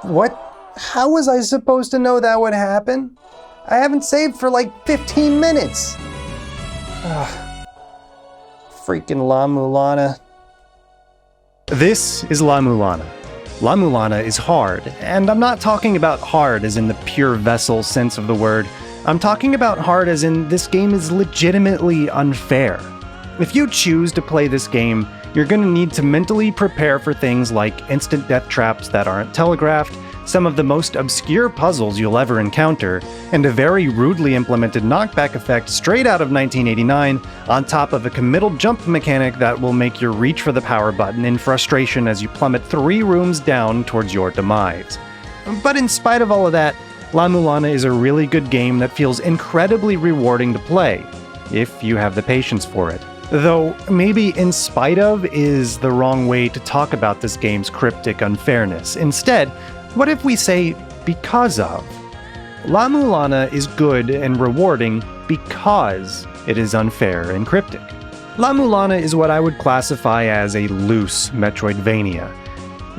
What? How was I supposed to know that would happen? I haven't saved for like 15 minutes. Freaking La-Mulana. This is La-Mulana. La-Mulana is hard, and I'm not talking about hard as in the pure vessel sense of the word. I'm talking about hard as in this game is legitimately unfair. If you choose to play this game, you're going to need to mentally prepare for things like instant death traps that aren't telegraphed, some of the most obscure puzzles you'll ever encounter, and a very rudely implemented knockback effect straight out of 1989, on top of a committal jump mechanic that will make you reach for the power button in frustration as you plummet 3 rooms down towards your demise. But in spite of all of that, La-Mulana is a really good game that feels incredibly rewarding to play, if you have the patience for it. Though, maybe in spite of is the wrong way to talk about this game's cryptic unfairness. Instead, what if we say because of? La-Mulana is good and rewarding because it is unfair and cryptic. La-Mulana is what I would classify as a loose metroidvania.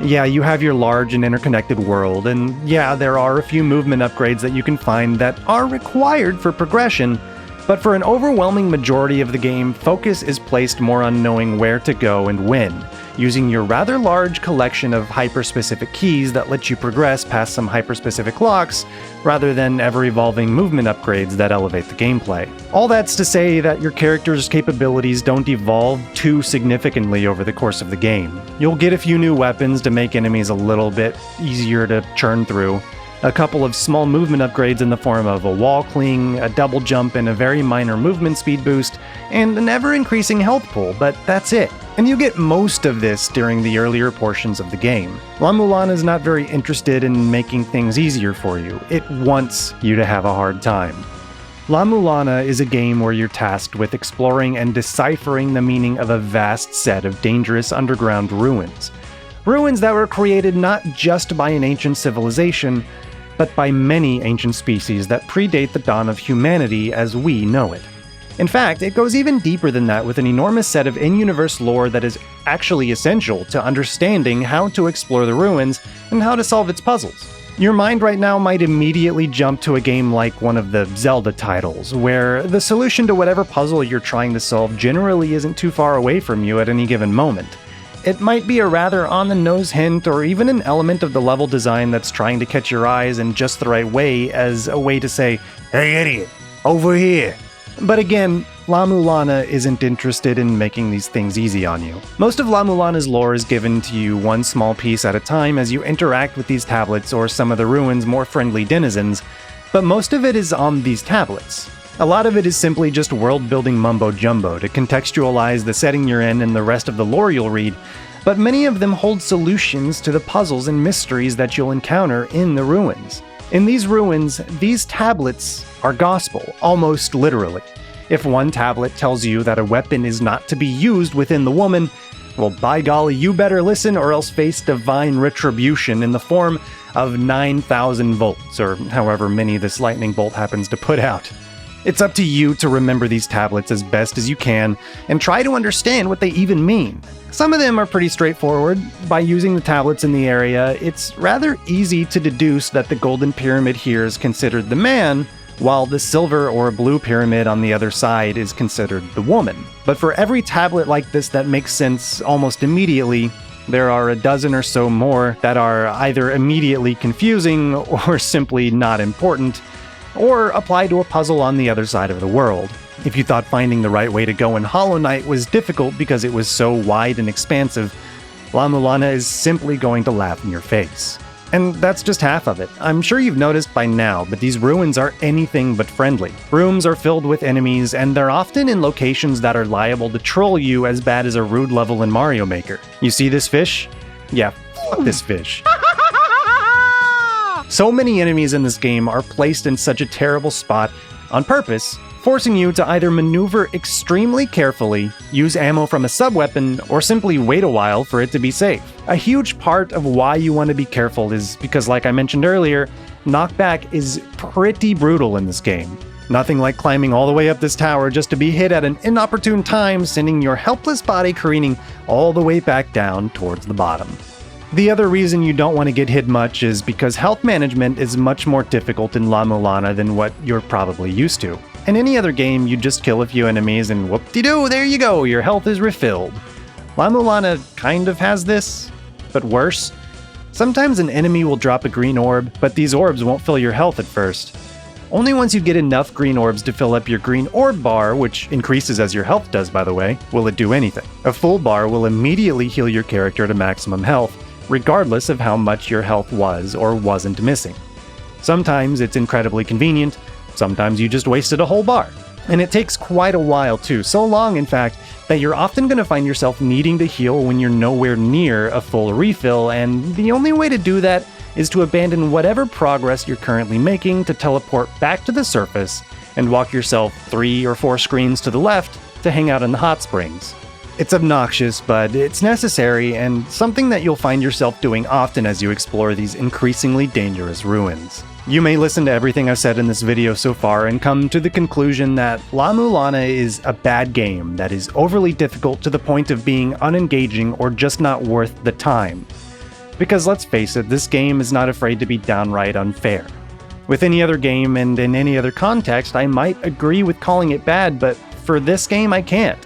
Yeah, you have your large and interconnected world, and yeah, there are a few movement upgrades that you can find that are required for progression, but for an overwhelming majority of the game, focus is placed more on knowing where to go and when, using your rather large collection of hyper-specific keys that let you progress past some hyper-specific locks, rather than ever-evolving movement upgrades that elevate the gameplay. All that's to say that your character's capabilities don't evolve too significantly over the course of the game. You'll get a few new weapons to make enemies a little bit easier to churn through, a couple of small movement upgrades in the form of a wall cling, a double jump, and a very minor movement speed boost, and an ever-increasing health pool, but that's it. And you get most of this during the earlier portions of the game. La-Mulana is not very interested in making things easier for you. It wants you to have a hard time. La-Mulana is a game where you're tasked with exploring and deciphering the meaning of a vast set of dangerous underground ruins. Ruins that were created not just by an ancient civilization, but by many ancient species that predate the dawn of humanity as we know it. In fact, it goes even deeper than that with an enormous set of in-universe lore that is actually essential to understanding how to explore the ruins and how to solve its puzzles. Your mind right now might immediately jump to a game like one of the Zelda titles, where the solution to whatever puzzle you're trying to solve generally isn't too far away from you at any given moment. It might be a rather on-the-nose hint or even an element of the level design that's trying to catch your eyes in just the right way as a way to say, "Hey idiot, over here." But again, La-Mulana isn't interested in making these things easy on you. Most of La-Mulana's lore is given to you one small piece at a time as you interact with these tablets or some of the ruins' more friendly denizens, but most of it is on these tablets. A lot of it is simply just world-building mumbo-jumbo to contextualize the setting you're in and the rest of the lore you'll read, but many of them hold solutions to the puzzles and mysteries that you'll encounter in the ruins. In these ruins, these tablets are gospel, almost literally. If one tablet tells you that a weapon is not to be used within the woman, well, by golly, you better listen or else face divine retribution in the form of 9,000 volts, or however many this lightning bolt happens to put out. It's up to you to remember these tablets as best as you can, and try to understand what they even mean. Some of them are pretty straightforward. By using the tablets in the area, it's rather easy to deduce that the golden pyramid here is considered the man, while the silver or blue pyramid on the other side is considered the woman. But for every tablet like this that makes sense almost immediately, there are a dozen or so more that are either immediately confusing or simply not important, or apply to a puzzle on the other side of the world. If you thought finding the right way to go in Hollow Knight was difficult because it was so wide and expansive, La-Mulana is simply going to laugh in your face. And that's just half of it. I'm sure you've noticed by now, but these ruins are anything but friendly. Rooms are filled with enemies, and they're often in locations that are liable to troll you as bad as a rude level in Mario Maker. You see this fish? Yeah, fuck this fish. So many enemies in this game are placed in such a terrible spot on purpose, forcing you to either maneuver extremely carefully, use ammo from a sub-weapon, or simply wait a while for it to be safe. A huge part of why you want to be careful is because, like I mentioned earlier, knockback is pretty brutal in this game. Nothing like climbing all the way up this tower just to be hit at an inopportune time, sending your helpless body careening all the way back down towards the bottom. The other reason you don't want to get hit much is because health management is much more difficult in La-Mulana than what you're probably used to. In any other game, you just kill a few enemies and whoop-de-doo, there you go, your health is refilled. La-Mulana kind of has this, but worse. Sometimes an enemy will drop a green orb, but these orbs won't fill your health at first. Only once you get enough green orbs to fill up your green orb bar, which increases as your health does by the way, will it do anything. A full bar will immediately heal your character to maximum health, regardless of how much your health was or wasn't missing. Sometimes it's incredibly convenient, sometimes you just wasted a whole bar. And it takes quite a while too, so long in fact, that you're often going to find yourself needing to heal when you're nowhere near a full refill, and the only way to do that is to abandon whatever progress you're currently making to teleport back to the surface and walk yourself 3 or 4 screens to the left to hang out in the hot springs. It's obnoxious, but it's necessary, and something that you'll find yourself doing often as you explore these increasingly dangerous ruins. You may listen to everything I've said in this video so far and come to the conclusion that La-Mulana is a bad game that is overly difficult to the point of being unengaging or just not worth the time. Because let's face it, this game is not afraid to be downright unfair. With any other game and in any other context, I might agree with calling it bad, but for this game I can't.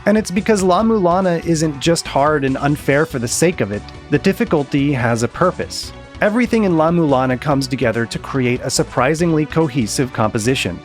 And it's because La-Mulana isn't just hard and unfair for the sake of it. The difficulty has a purpose. Everything in La-Mulana comes together to create a surprisingly cohesive composition.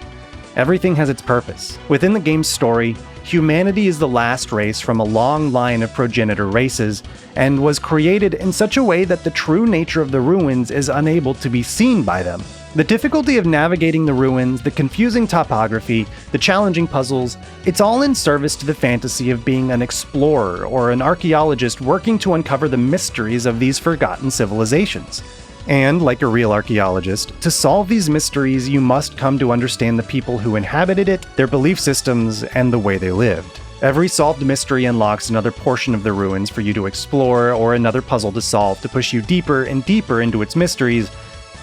Everything has its purpose. Within the game's story, humanity is the last race from a long line of progenitor races, and was created in such a way that the true nature of the ruins is unable to be seen by them. The difficulty of navigating the ruins, the confusing topography, the challenging puzzles, it's all in service to the fantasy of being an explorer or an archaeologist working to uncover the mysteries of these forgotten civilizations. And, like a real archaeologist, to solve these mysteries you must come to understand the people who inhabited it, their belief systems, and the way they lived. Every solved mystery unlocks another portion of the ruins for you to explore, or another puzzle to solve to push you deeper and deeper into its mysteries,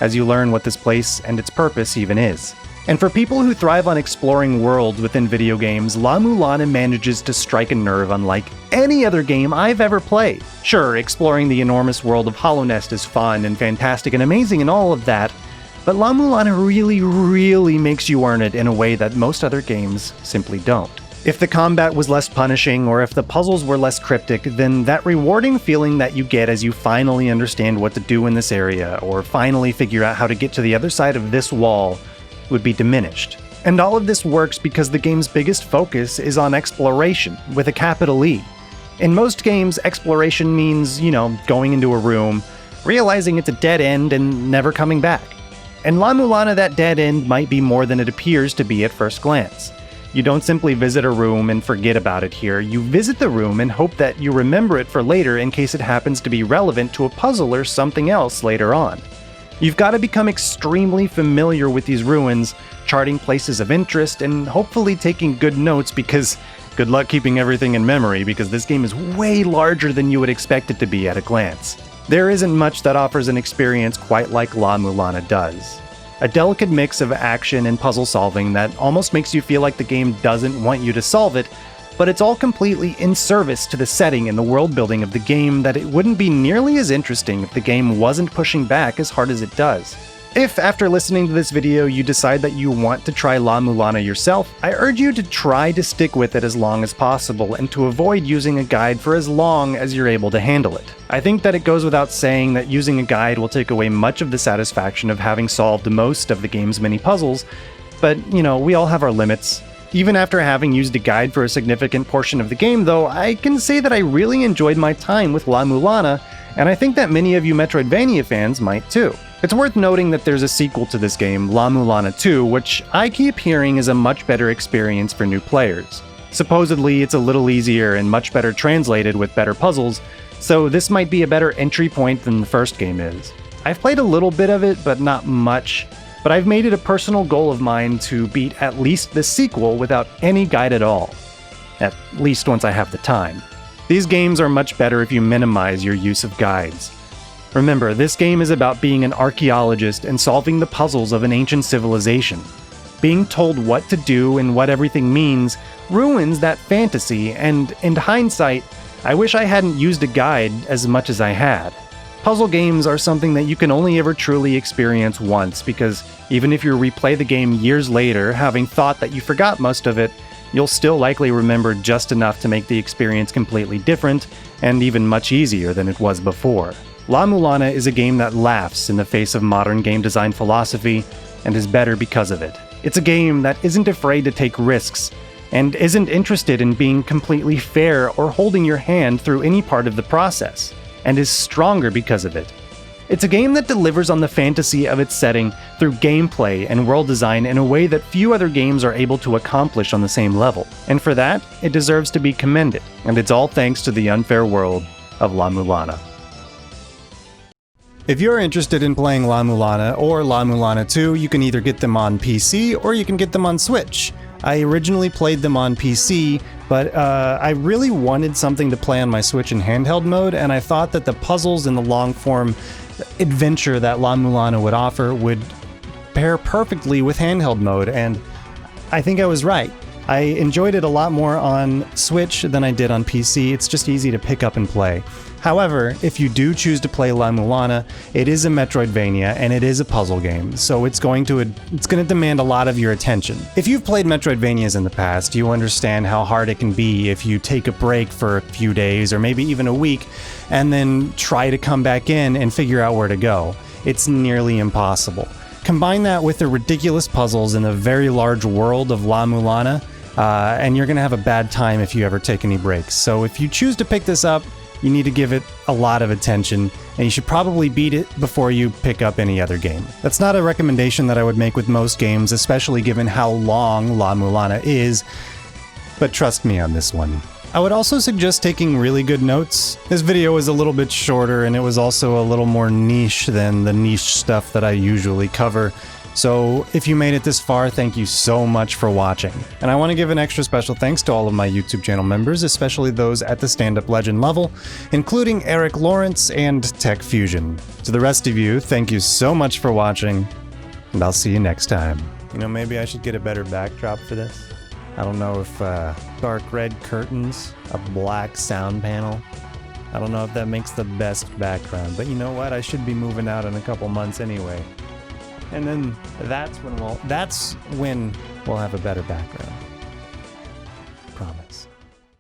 as you learn what this place and its purpose even is. And for people who thrive on exploring worlds within video games, La-Mulana manages to strike a nerve unlike any other game I've ever played. Sure, exploring the enormous world of Hollow Nest is fun and fantastic and amazing and all of that, but La-Mulana really makes you earn it in a way that most other games simply don't. If the combat was less punishing, or if the puzzles were less cryptic, then that rewarding feeling that you get as you finally understand what to do in this area, or finally figure out how to get to the other side of this wall, would be diminished. And all of this works because the game's biggest focus is on exploration, with a capital E. In most games, exploration means, going into a room, realizing it's a dead end, and never coming back. In La-Mulana, that dead end might be more than it appears to be at first glance. You don't simply visit a room and forget about it here. You visit the room and hope that you remember it for later in case it happens to be relevant to a puzzle or something else later on. You've got to become extremely familiar with these ruins, charting places of interest, and hopefully taking good notes, because good luck keeping everything in memory, because this game is way larger than you would expect it to be at a glance. There isn't much that offers an experience quite like La-Mulana does. A delicate mix of action and puzzle solving that almost makes you feel like the game doesn't want you to solve it, but it's all completely in service to the setting and the world building of the game that it wouldn't be nearly as interesting if the game wasn't pushing back as hard as it does. If, after listening to this video, you decide that you want to try La-Mulana yourself, I urge you to try to stick with it as long as possible and to avoid using a guide for as long as you're able to handle it. I think that it goes without saying that using a guide will take away much of the satisfaction of having solved most of the game's many puzzles, but, we all have our limits. Even after having used a guide for a significant portion of the game, though, I can say that I really enjoyed my time with La-Mulana, and I think that many of you Metroidvania fans might too. It's worth noting that there's a sequel to this game, La-Mulana 2, which I keep hearing is a much better experience for new players. Supposedly, it's a little easier and much better translated with better puzzles, so this might be a better entry point than the first game is. I've played a little bit of it, but not much, but I've made it a personal goal of mine to beat at least the sequel without any guide at all. At least once I have the time. These games are much better if you minimize your use of guides. Remember, this game is about being an archaeologist and solving the puzzles of an ancient civilization. Being told what to do and what everything means ruins that fantasy, and in hindsight, I wish I hadn't used a guide as much as I had. Puzzle games are something that you can only ever truly experience once, because even if you replay the game years later, having thought that you forgot most of it, you'll still likely remember just enough to make the experience completely different, and even much easier than it was before. La-Mulana is a game that laughs in the face of modern game design philosophy, and is better because of it. It's a game that isn't afraid to take risks, and isn't interested in being completely fair or holding your hand through any part of the process, and is stronger because of it. It's a game that delivers on the fantasy of its setting through gameplay and world design in a way that few other games are able to accomplish on the same level, and for that, it deserves to be commended, and it's all thanks to the unfair world of La-Mulana. If you're interested in playing La-Mulana or La-Mulana 2, you can either get them on PC or you can get them on Switch. I originally played them on PC, but I really wanted something to play on my Switch in handheld mode, and I thought that the puzzles and the long-form adventure that La-Mulana would offer would pair perfectly with handheld mode, and I think I was right. I enjoyed it a lot more on Switch than I did on PC. It's just easy to pick up and play. However, if you do choose to play La-Mulana, it is a metroidvania and it is a puzzle game, so it's going to demand a lot of your attention. If you've played metroidvanias in the past, you understand how hard it can be if you take a break for a few days or maybe even a week and then try to come back in and figure out where to go. It's nearly impossible. Combine that with the ridiculous puzzles in the very large world of La-Mulana, and you're going to have a bad time if you ever take any breaks. So if you choose to pick this up, you need to give it a lot of attention, and you should probably beat it before you pick up any other game. That's not a recommendation that I would make with most games, especially given how long La-Mulana is, but trust me on this one. I would also suggest taking really good notes. This video was a little bit shorter, and it was also a little more niche than the niche stuff that I usually cover. So if you made it this far, thank you so much for watching. And I want to give an extra special thanks to all of my YouTube channel members, especially those at the stand-up legend level, including Eric Lawrence and Tech Fusion. To the rest of you, thank you so much for watching, and I'll see you next time. You know, maybe I should get a better backdrop for this. I don't know if dark red curtains, a black sound panel. I don't know if that makes the best background, but you know what? I should be moving out in a couple months anyway. And then that's when we'll have a better background.